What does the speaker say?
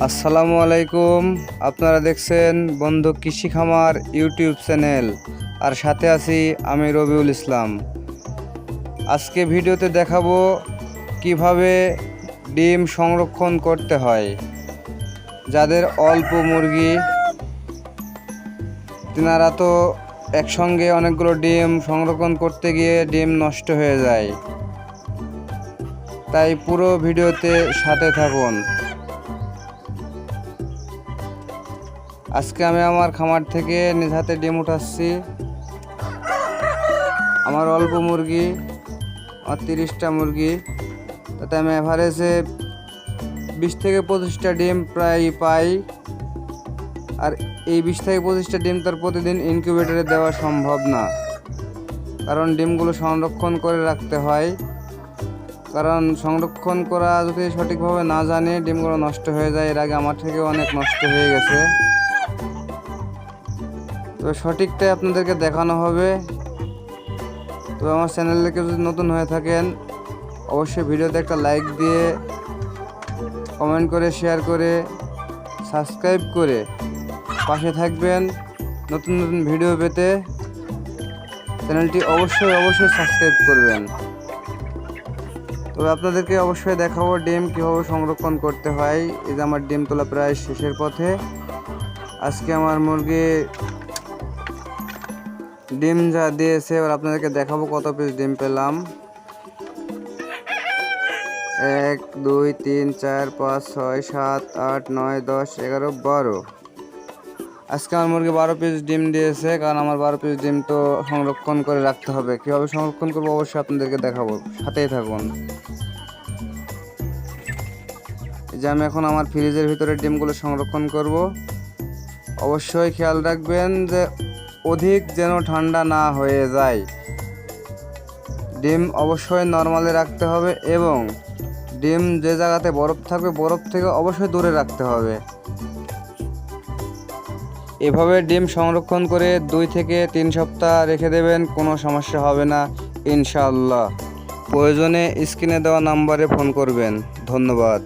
আসসালামু আলাইকুম। আপনারা দেখছেন বন্ধু কৃষি খামার ইউটিউব চ্যানেল, আর সাথে আছি আমি রবিউল ইসলাম। আজকে ভিডিওতে দেখাবো কিভাবে ডিম সংরক্ষণ করতে হয়। যাদের অল্প মুরগি, তেনারা তো একসঙ্গে অনেকগুলো ডিম সংরক্ষণ করতে গিয়ে ডিম নষ্ট হয়ে যায়। তাই পুরো ভিডিওতে সাথে থাকুন। আজকে আমি আমার খামার থেকে নিজ হাতে ডিম উঠাচ্ছি। আমার অল্প মুরগি, আমার 30টা মুরগি, তাতে আমি অ্যাভারেজে 20 থেকে 25টা ডিম প্রায় পাই। আর এই 20 থেকে 25টা ডিম তার প্রতিদিন ইনকিউবেটরে দেওয়া সম্ভব না, কারণ ডিমগুলো সংরক্ষণ করে রাখতে হয়। কারণ সংরক্ষণ করা যদি সঠিকভাবে না জানে, ডিমগুলো নষ্ট হয়ে যায়। এর আগে আমার থেকে অনেক নষ্ট হয়ে গেছে। তবে সঠিকটাই আপনাদেরকে দেখানো হবে। তো আমার চ্যানেলে কেউ যদি নতুন হয়ে থাকেন, অবশ্যই ভিডিওতে একটা লাইক দিয়ে, কমেন্ট করে, শেয়ার করে, সাবস্ক্রাইব করে পাশে থাকবেন। নতুন নতুন ভিডিও পেতে চ্যানেলটি অবশ্যই সাবস্ক্রাইব করবেন। তবে আপনাদেরকে অবশ্যই দেখাবো ডিম কীভাবে সংরক্ষণ করতে হয়। এই যে আমার ডিম তোলা প্রায় শেষের পথে। আজকে আমার মুরগি ডিম যা দিয়েছে, এবার আপনাদেরকে দেখাবো কত পিস ডিম পেলাম। 1 2 3 4 5 6 7 8 9 10 11 12। আজকে আমার মুরগি 12 পিস ডিম দিয়েছে, কারণ আমার 12 পিস ডিম তো সংরক্ষণ করে রাখতে হবে। কীভাবে সংরক্ষণ করবো অবশ্যই আপনাদেরকে দেখাবো, সাথেই থাকুন। এই যে আমি এখন আমার ফ্রিজের ভিতরে ডিমগুলো সংরক্ষণ করব। অবশ্যই খেয়াল রাখবেন যে অধিক যেন ঠান্ডা না হয়ে যায়। ডিম অবশ্যই নরমালে রাখতে হবে, এবং ডিম যে জায়গাতে বরফ থাকবে, বরফ থেকে অবশ্যই দূরে রাখতে হবে। এভাবে ডিম সংরক্ষণ করে 2 থেকে 3 সপ্তাহ রেখে দেবেন, কোনো সমস্যা হবে না ইনশাআল্লাহ। প্রয়োজনে স্ক্রিনে দেওয়া নাম্বারে ফোন করবেন। ধন্যবাদ।